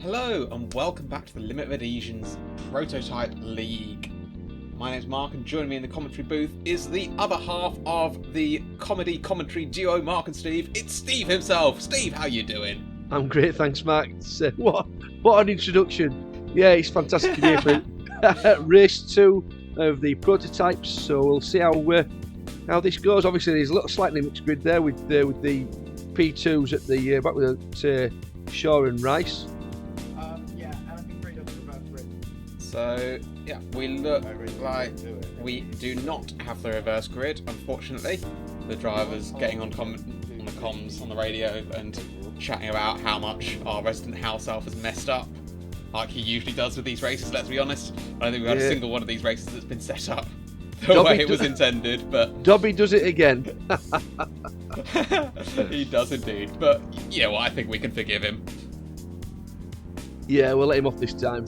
Hello and welcome back to the Limit of Adhesion's Prototype League. My name's Mark and joining me in the commentary booth is the other half of the comedy commentary duo Mark and Steve. It's Steve himself. Steve, how you doing? I'm great, thanks Mark. What an introduction. Yeah, it's fantastic to be here for race 2 of the prototypes, so we'll see how this goes. Obviously there's a little slightly mixed grid there with the P2s at the back with Shaw and Rice. So, yeah, we look like we do not have the reverse grid, unfortunately. The driver's getting on the comms on the radio and chatting about how much our resident house elf has messed up, like he usually does with these races, let's be honest. I don't think we've had a single one of these races that's been set up the way it was intended, but... Dobby does it again. He does indeed, but you know what, I think we can forgive him. Yeah, we'll let him off this time.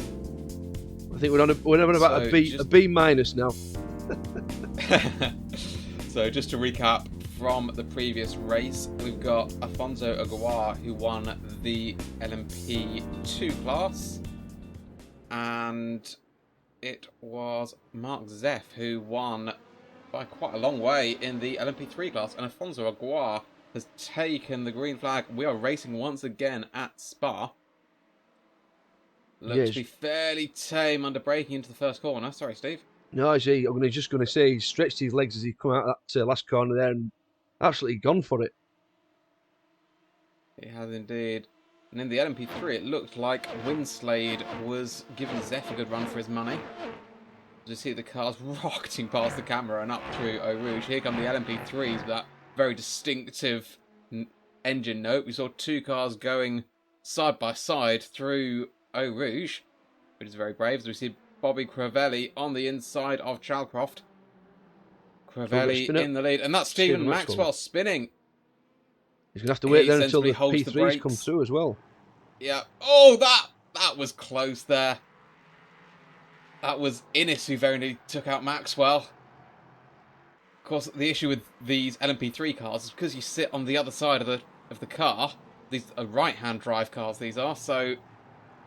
I think we're on about a B minus now. So just to recap from the previous race, we've got Afonso Aguiar who won the LMP2 class, and it was Mark Zeff who won by quite a long way in the LMP3 class, and Afonso Aguiar has taken the green flag. We are racing once again at Spa. Looks to be fairly tame under braking into the first corner. Sorry, Steve. No, I'm just going to say he stretched his legs as he come out of that last corner there and absolutely gone for it. He has indeed. And in the LMP3, it looked like Winslade was giving Zeff a good run for his money. As you see the cars rocketing past the camera and up through Eau Rouge. Here come the LMP3s with that very distinctive engine note. We saw two cars going side by side through Eau Rouge, which is very brave, as we see Bobby Crivelli on the inside of Chalcroft. Crivelli in the lead, and that's Stephen Maxwell spinning. He's going to have to wait there until the P3s come through as well. Yeah. Oh, that was close there. That was Innes who very nearly took out Maxwell. Of course, the issue with these LMP3 cars is because you sit on the other side of the car. These are right-hand drive cars, these are, so...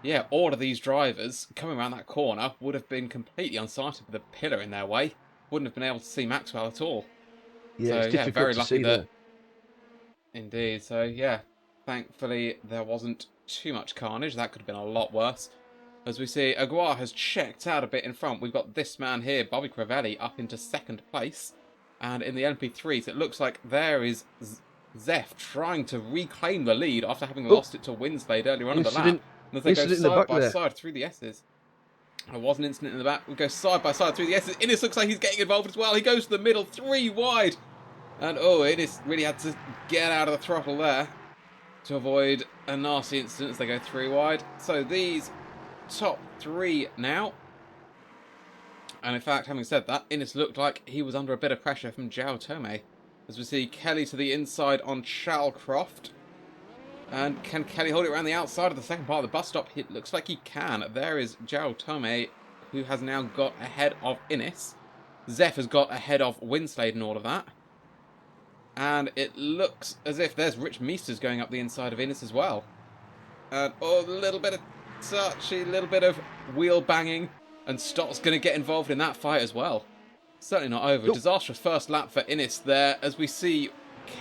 yeah, all of these drivers coming around that corner would have been completely unsighted with a pillar in their way. Wouldn't have been able to see Maxwell at all. Yeah, so, it's difficult very to lucky see that. Indeed. So, yeah, thankfully there wasn't too much carnage. That could have been a lot worse. As we see, Aguiar has checked out a bit in front. We've got this man here, Bobby Crivelli, up into second place. And in the LMP3s, it looks like there is Zeff trying to reclaim the lead after having lost it to Winslade earlier on in the lap. As they go side by side through the S's. There was an incident in the back. We go side by side through the S's. Innes looks like he's getting involved as well. He goes to the middle, 3 wide. And Innes really had to get out of the throttle there to avoid a nasty incident as they go 3 wide. So these top 3 now. And in fact, having said that, Innes looked like he was under a bit of pressure from João Tomé. As we see Kelly to the inside on Chalcroft. And can Kelly hold it around the outside of the second part of the bus stop? It looks like he can. There is João Tomé, who has now got ahead of Innes. Zeff has got ahead of Winslade and all of that. And it looks as if there's Rich Meesters going up the inside of Innes as well. And a little bit of touch, a little bit of wheel banging. And Stott's going to get involved in that fight as well. Certainly not over. Disastrous first lap for Innes there, as we see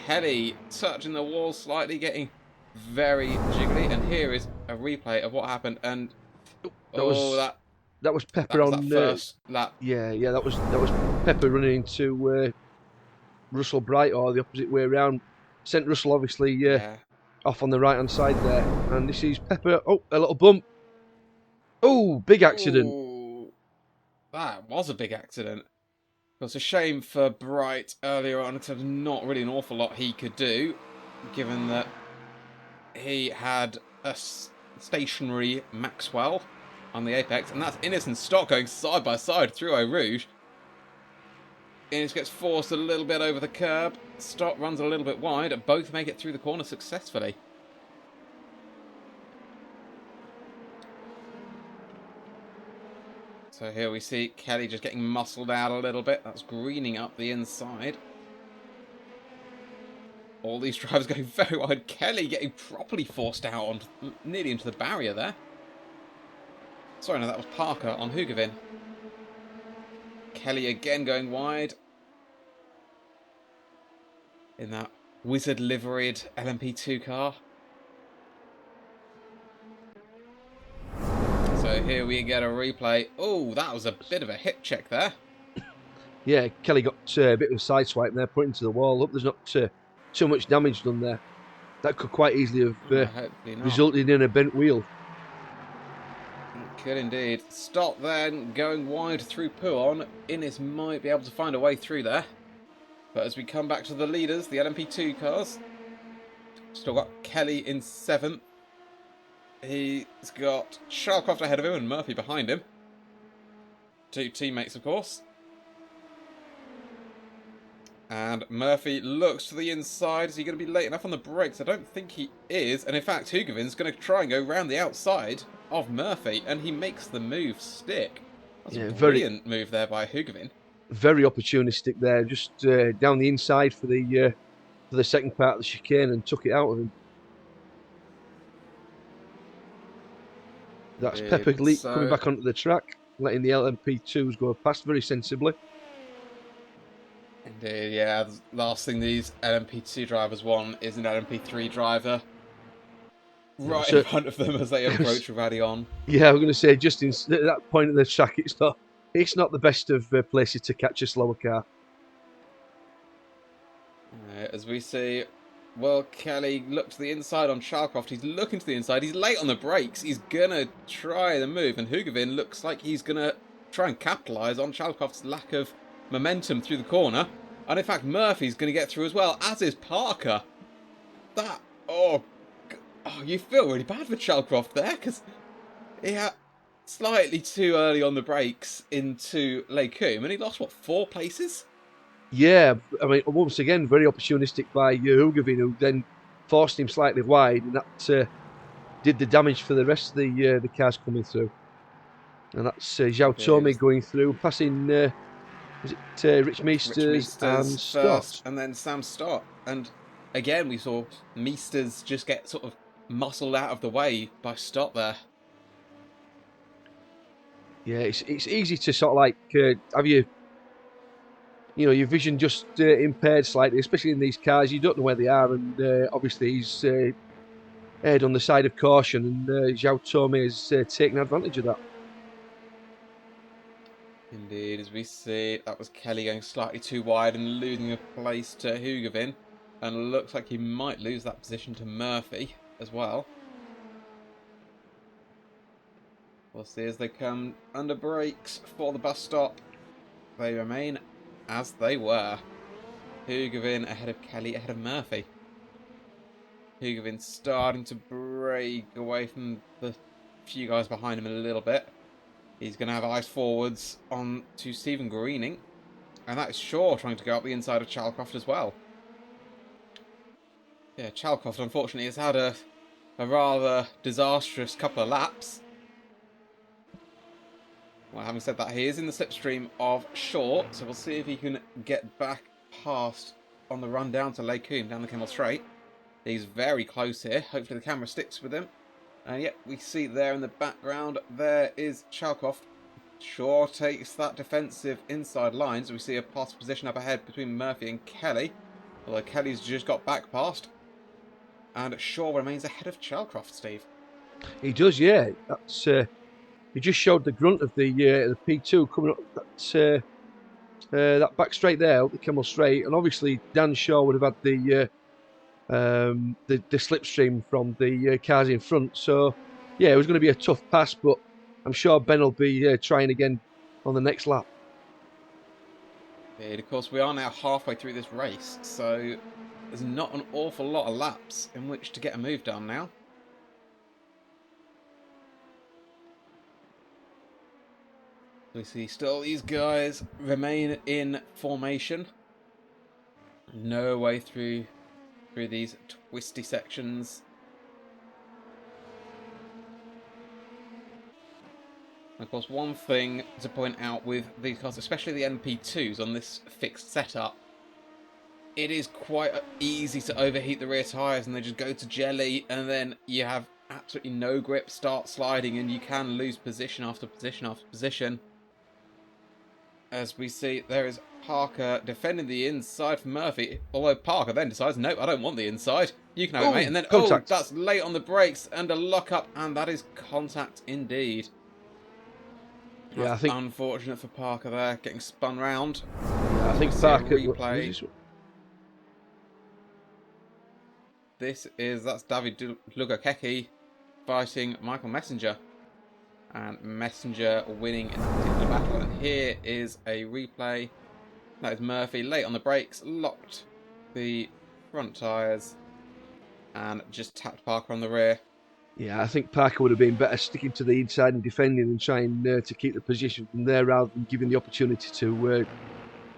Kelly touching the wall slightly, getting very jiggly, and here is a replay of what happened. And that was Pepper on that first lap. Yeah, that was Pepper running into Russell Bright, or the opposite way around. Sent Russell obviously off on the right hand side there, and this is Pepper. Oh, a little bump. Oh, big accident. Ooh, that was a big accident. It was a shame for Bright earlier on. There's not really an awful lot he could do, given that he had a stationary Maxwell on the apex, and that's Innes and Stott going side by side through Eau Rouge. Innes gets forced a little bit over the curb. Stott runs a little bit wide. Both make it through the corner successfully. So here we see Kelly just getting muscled out a little bit. That's greening up the inside. All these drivers going very wide. Kelly getting properly forced out on nearly into the barrier there. Sorry, no, that was Parker on Hugavin. Kelly again going wide in that wizard liveried LMP2 car. So here we get a replay. Oh, that was a bit of a hip check there. Yeah, Kelly got a bit of a side swipe there, put into the wall. Hope there's not too much damage done there. That could quite easily have Hopefully not. resulted in a bent wheel. It could indeed. Stop then, going wide through Puon. Innes might be able to find a way through there. But as we come back to the leaders, the LMP2 cars, still got Kelly in 7th. He's got Sharcroft ahead of him and Murphy behind him. 2 teammates, of course. And Murphy looks to the inside. Is he going to be late enough on the brakes? I don't think he is. And in fact, Hugovin's going to try and go round the outside of Murphy. And he makes the move stick. That's a brilliant move there by Hugavin. Very opportunistic there. Just down the inside for the second part of the chicane and took it out of him. That's Pepper Leak coming back onto the track, letting the LMP2s go past very sensibly. Indeed, yeah. The last thing these LMP2 drivers want is an LMP3 driver right in front of them as they approach Radion. Yeah, I'm going to say just at that point of the track, it's not the best of places to catch a slower car. As we see, well, Kelly looked to the inside on Sharcroft. He's looking to the inside. He's late on the brakes. He's going to try the move. And Hugavin looks like he's going to try and capitalise on Sharcroft's lack of momentum through the corner. And in fact, Murphy's going to get through as well, as is Parker. You feel really bad for Sharcroft there, because he had slightly too early on the brakes into Lake Coombe, and he lost, 4 places? Yeah, I mean, once again, very opportunistic by Hugavin, who then forced him slightly wide, and that did the damage for the rest of the cars coming through. And that's Zhao Tomei going through, passing, is it Rich Meesters and Stott? And then Sam Stott. And again, we saw Meesters just get sort of muscled out of the way by Stott there. Yeah, it's easy to sort of like have your vision just impaired slightly, especially in these cars. You don't know where they are, and obviously he's aired on the side of caution, and Zhao Tomei has taken advantage of that. Indeed, as we see, that was Kelly going slightly too wide and losing a place to Hugavin, and looks like he might lose that position to Murphy as well. We'll see as they come under brakes for the bus stop. They remain as they were. Hugavin ahead of Kelly, ahead of Murphy. Hugavin starting to break away from the few guys behind him a little bit. He's going to have eyes forwards on to Stephen Greening. And that is Shaw trying to go up the inside of Chalcroft as well. Yeah, Chalcroft unfortunately has had a rather disastrous couple of laps. Well, having said that, he is in the slipstream of Shaw, so we'll see if he can get back past on the run down to Lake Coombe, down the Kemmel Straight. He's very close here. Hopefully the camera sticks with him. And yet we see there in the background, there is Chalcroft. Shaw takes that defensive inside line, so we see a pass position up ahead between Murphy and Kelly. Although Kelly's just got back past. And Shaw remains ahead of Chalcroft, Steve. He does, yeah. That's he just showed the grunt of the P2 coming up that back straight there, up the Kemmel Straight, and obviously Dan Shaw would have had the slipstream from the cars in front. So yeah, it was going to be a tough pass, but I'm sure Ben will be trying again on the next lap. Indeed, of course, we are now halfway through this race, so there's not an awful lot of laps in which to get a move done now. We see still these guys remain in formation. No way through these twisty sections. And of course, one thing to point out with these cars, especially the MP2s on this fixed setup, it is quite easy to overheat the rear tyres and they just go to jelly, and then you have absolutely no grip, start sliding, and you can lose position after position after position. As we see, there is Parker defending the inside for Murphy, although Parker then decides, nope, I don't want the inside. You can have it, mate. Oh, And then, oh, contact. that's late on the brakes and a lock-up, and that is contact indeed. Yeah, That's I think. unfortunate for Parker there, getting spun round. Yeah, I As we think see a Parker. Was replay. this? That's David Lugakeki fighting Michael Messenger. And Messenger winning in that particular battle. And here is a replay. That is Murphy late on the brakes, locked the front tyres, and just tapped Parker on the rear. Yeah, I think Parker would have been better sticking to the inside and defending and trying to keep the position from there rather than giving the opportunity to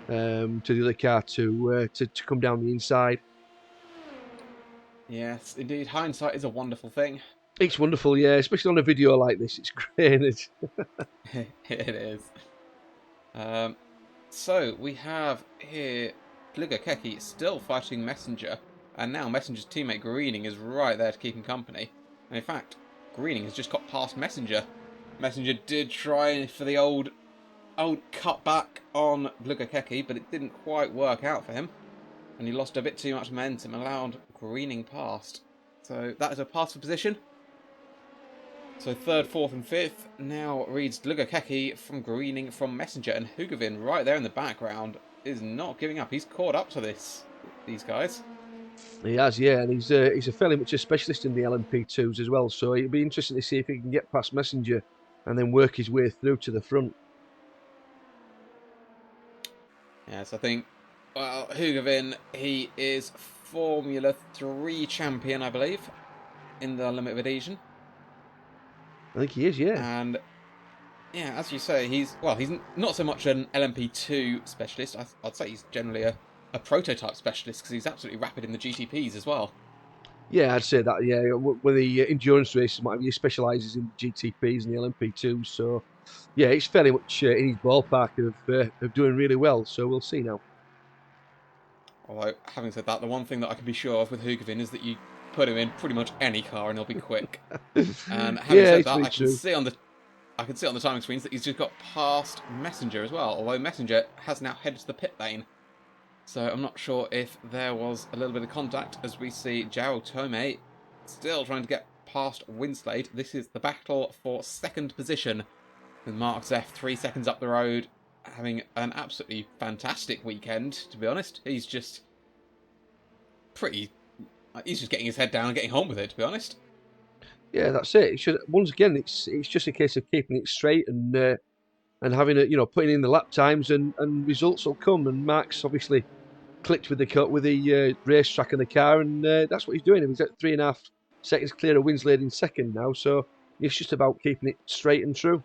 the other car to come down the inside. Yes, indeed, hindsight is a wonderful thing. It's wonderful, yeah, especially on a video like this. It's great. It is. So we have here Gligakeki still fighting Messenger, and now Messenger's teammate Greening is right there to keep him company. And in fact, Greening has just got past Messenger. Messenger did try for the old cutback on Gligakeki, but it didn't quite work out for him, and he lost a bit too much momentum and allowed Greening past. So that is a pass for position. So third, fourth, and fifth now reads Lugakeki from Greening from Messenger, and Hugavin right there in the background is not giving up. He's caught up to these guys. He has, yeah, and he's a fairly much a specialist in the LMP2s as well. So it'll be interesting to see if he can get past Messenger and then work his way through to the front. Yes, I think, well, Hugavin, he is Formula 3 champion, I believe, in the limited adhesion. I think he is, yeah. And yeah, as you say, he's not so much an LMP2 specialist. I'd say he's generally a prototype specialist because he's absolutely rapid in the GTPs as well. Yeah, I'd say that, yeah. With the endurance races, he specialises in the GTPs and the LMP2s. So, yeah, it's fairly much in his ballpark of doing really well. So we'll see now. Although, having said that, the one thing that I can be sure of with Hugavin is that you put him in pretty much any car and he'll be quick. And having Yeah, said it's that, very true. I can see on the timing screens that he's just got past Messenger as well. Although Messenger has now headed to the pit lane, so I'm not sure if there was a little bit of contact. As we see Joao Tomei still trying to get past Winslade. This is the battle for second position, with Mark Zeff 3 seconds up the road, having an absolutely fantastic weekend. To be honest, he's just getting his head down and getting on with it, to be honest. Yeah, that's it. Once again, it's just a case of keeping it straight and having putting in the lap times and results will come. And Mark's obviously clicked with the racetrack and the car, and that's what he's doing. He's at 3.5 seconds clear of Winslade in second now, so it's just about keeping it straight and true.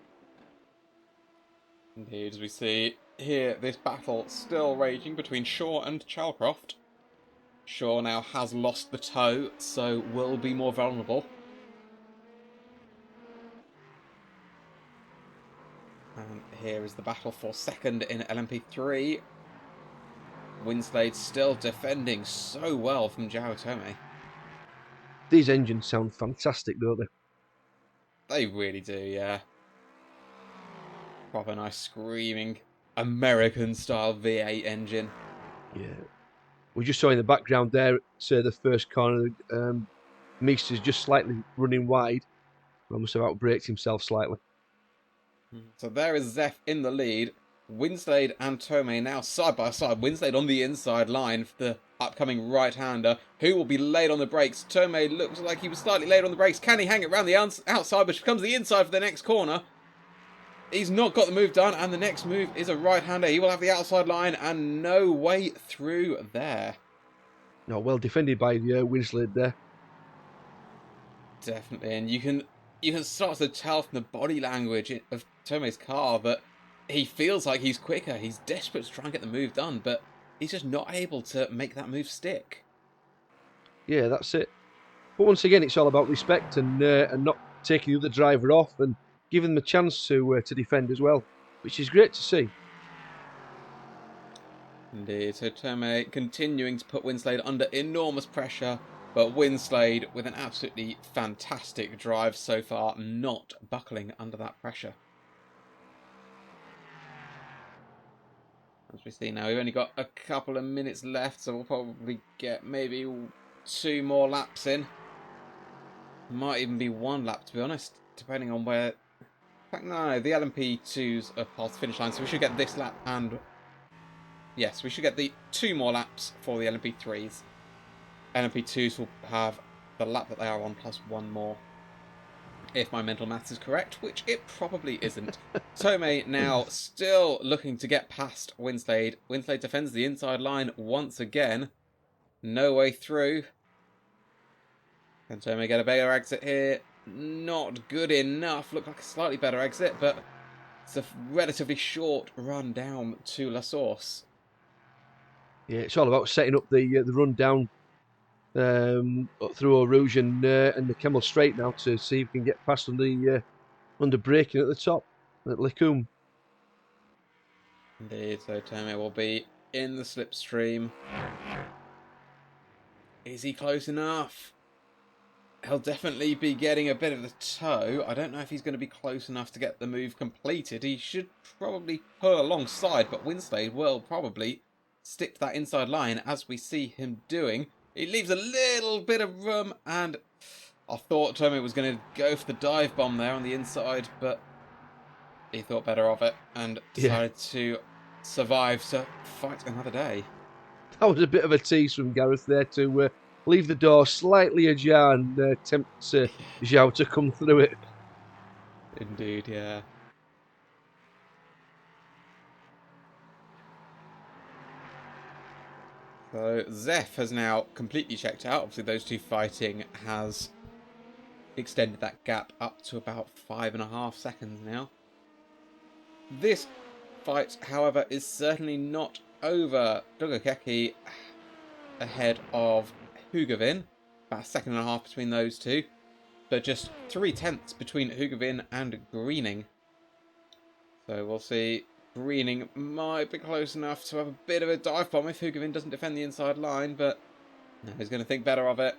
Indeed, as we see here, this battle still raging between Shaw and Chalcroft. Shaw now has lost the toe, so will be more vulnerable. And here is the battle for second in LMP3. Winslade still defending so well from Joao Tomei. These engines sound fantastic, don't they? They really do, yeah. Proper nice screaming American-style V8 engine. Yeah. We just saw in the background there at the first corner, Meester's just slightly running wide. Almost about braked himself slightly. So there is Zeff in the lead. Winslade and Tomei now side by side. Winslade on the inside line for the upcoming right-hander, who will be late on the brakes. Tomei looks like he was slightly late on the brakes. Can he hang it around the outside, which becomes the inside for the next corner? He's not got the move done, and the next move is a right-hander. He will have the outside line and no way through there. No, well defended by Winslade there. Definitely, and you can start to tell from the body language of Tomei's car that he feels like he's quicker. He's desperate to try and get the move done, but he's just not able to make that move stick. Yeah, that's it. But once again, it's all about respect and not taking the other driver off and giving them a chance to defend as well, which is great to see. Indeed, so Tomei continuing to put Winslade under enormous pressure, But Winslade with an absolutely fantastic drive so far, not buckling under that pressure. As we see now, we've only got a couple of minutes left, so we'll probably get maybe 2 more laps in. Might even be 1 lap, to be honest, depending on where... In fact, no, the LMP2s are past the finish line, so we should get this lap and... Yes, we should get the 2 more laps for the LMP3s. LMP2s will have the lap that they are on plus 1 more. If my mental maths is correct, which it probably isn't. Tomei now still looking to get past Winslade. Winslade defends the inside line once again. No way through. Can Tomei get a better exit here? Not good enough. Looked like a slightly better exit, but it's a relatively short run down to La Source. Yeah, it's all about setting up the run down through Eau Rouge and the Kemmel Straight now to see if we can get past under braking at the top at Lecumbe. Indeed, so Tomei will be in the slipstream. Is he close enough? He'll definitely be getting a bit of the tow. I don't know if he's going to be close enough to get the move completed. He should probably pull alongside, but Winslade will probably stick to that inside line as we see him doing. He leaves a little bit of room, and I thought Tomei was going to go for the dive bomb there on the inside, but he thought better of it and decided to survive to fight another day. That was a bit of a tease from Gareth there to leave the door slightly ajar and tempt Zhao to come through it. Indeed, yeah. So Zeph has now completely checked out. Obviously those two fighting has extended that gap up to about 5.5 seconds now. This fight, however, is certainly not over. Dugakeki ahead of Hugavin. About 1.5 seconds between those two. But just 0.3 between Hugavin and Greening. So we'll see. Greening might be close enough to have a bit of a dive bomb if Hugavin doesn't defend the inside line, but no, he's going to think better of it.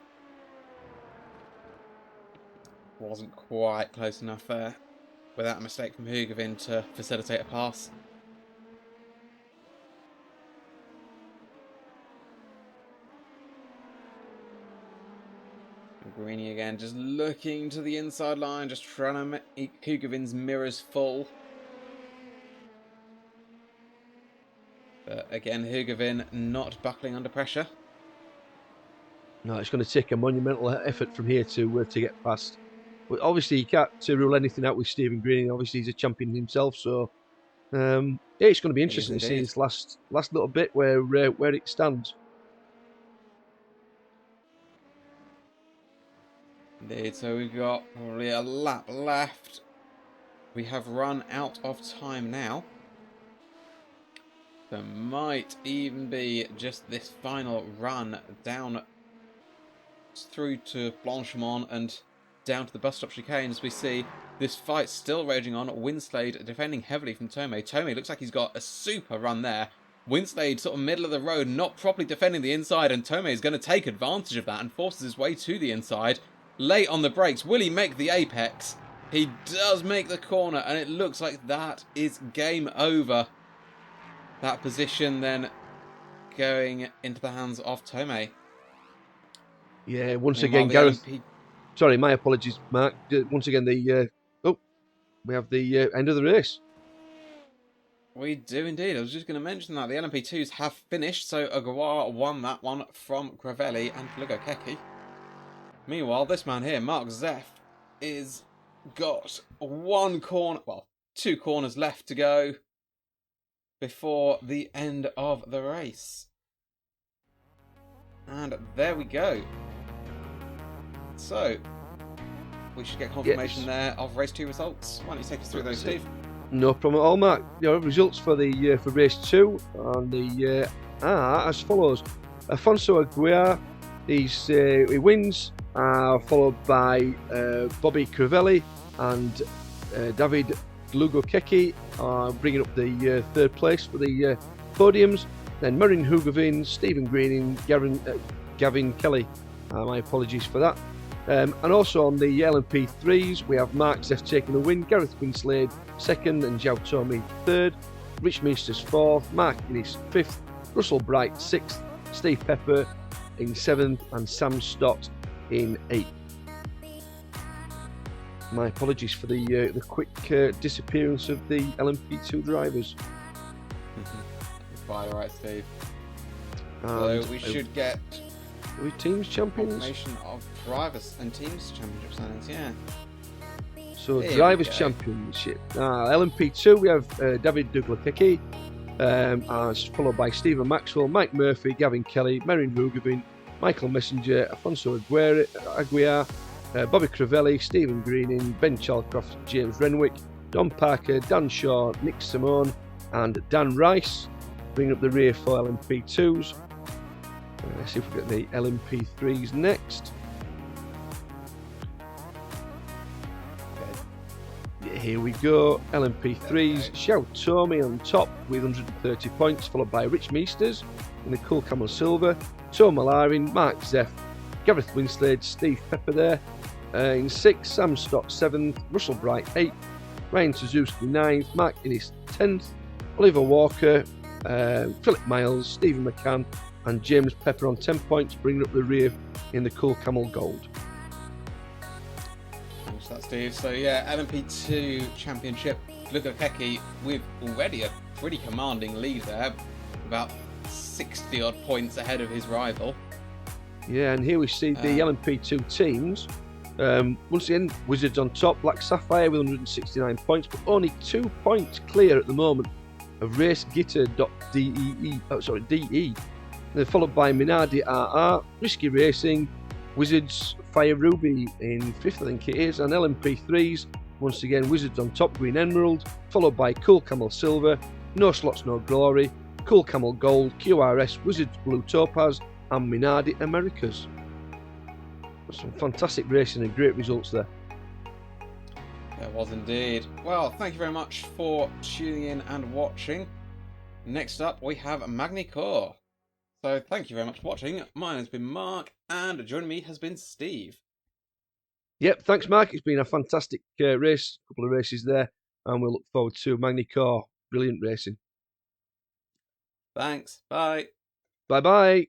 Wasn't quite close enough there without a mistake from Hugavin to facilitate a pass. Greeny again, just looking to the inside line, just trying to make Hugavin's mirrors full. But again, Hugavin not buckling under pressure. No, it's going to take a monumental effort from here to get past. But obviously, you can't rule anything out with Stephen Green. Obviously, he's a champion himself, so yeah, it's going to be interesting to see this last little bit where it stands. Indeed, so we've got probably a lap left. We have run out of time now. There might even be just this final run down through to Blanchemont and down to the bus stop chicane as we see this fight still raging on. Winslade defending heavily from Tomei. Tomei looks like he's got a super run there. Winslade sort of middle of the road, not properly defending the inside, and Tomei is going to take advantage of that and forces his way to the inside. Late on the brakes, will he make the apex? He does make the corner, and it looks like that is game over. That position then going into the hands of Tomei. Yeah, once again, Gareth. Sorry, my apologies, Mark. Once again, we have the end of the race. We do indeed. I was just going to mention that the LMP2s have finished, so Aguiar won that one from Gravelli and Dugakeki. Meanwhile, this man here, Mark Zeph, is got 2 corners left to go before the end of the race. And there we go. So, we should get confirmation there of race 2 results. Why don't you take us through those, Steve? No problem at all, Mark. Your results for the for race 2 on the are as follows: Afonso Aguiar, he wins, followed by Bobby Crivelli and David Dlugokeki, bringing up the 3rd place for the podiums. Then Murrin Hugavin, Stephen Greening, Gavin Kelly My apologies for that. And also on the LMP3s, we have Mark Zeff taking the win, Gareth Winslade second, and Zhao Tomi third, Rich Meesters fourth, Mark Innes fifth, Russell Bright sixth, Steve Pepper in seventh, and Sam Stott in eighth. My apologies for the quick disappearance of the LMP2 drivers. Quite alright, Steve. And so we should get teams champions. Confirmation of drivers and teams championship standings. Yeah. So drivers championship. LMP2 we have David Duglicki, followed by Stephen Maxwell, Mike Murphy, Gavin Kelly, Merrin Rugavin, Michael Messenger, Afonso Aguiar, Bobby Crivelli, Stephen Greening, Ben Chalcroft, James Renwick, Don Parker, Dan Shaw, Nick Simone, and Dan Rice. Bring up the rear for LMP2s. Let's see if we get the LMP3s next. Here we go, LMP3s, Xiao Tomi on top with 130 points, followed by Rich Meesters in the Cool Camel Silver, Tom Malarin, Mark Zeff, Gareth Winslade, Steve Pepper there. In 6th, Sam Stott 7th, Russell Bright 8th, Ryan Suzuki 9th, Mark Innes 10th, Oliver Walker, Philip Miles, Stephen McCann, and James Pepper on 10 points, bringing up the rear in the Cool Camel Gold. Thanks for that, Steve. So yeah, LMP2 Championship, Duglicki with already a pretty commanding lead there, about 60 odd points ahead of his rival. Yeah, and here we see the LMP2 teams. Once again, Wizards on top, Black Sapphire with 169 points, but only 2 points clear at the moment of RaceGitter.de. They're followed by Minardi RR, Risky Racing, Wizards, Fire Ruby in 5th, I think it is, and LMP3s. Once again, Wizards on top, Green Emerald, followed by Cool Camel Silver, No Slots No Glory, Cool Camel Gold, QRS, Wizards Blue Topaz, and Minardi Americas. Some fantastic racing and great results there. There was indeed. Well, thank you very much for tuning in and watching. Next up, we have Magny-Cours. So thank you very much for watching. Mine has been Mark, and joining me has been Steve. Yep, thanks Mark. It's been a fantastic race, couple of races there, and we'll look forward to Magny-Cours. Brilliant racing. Thanks. Bye. Bye-bye.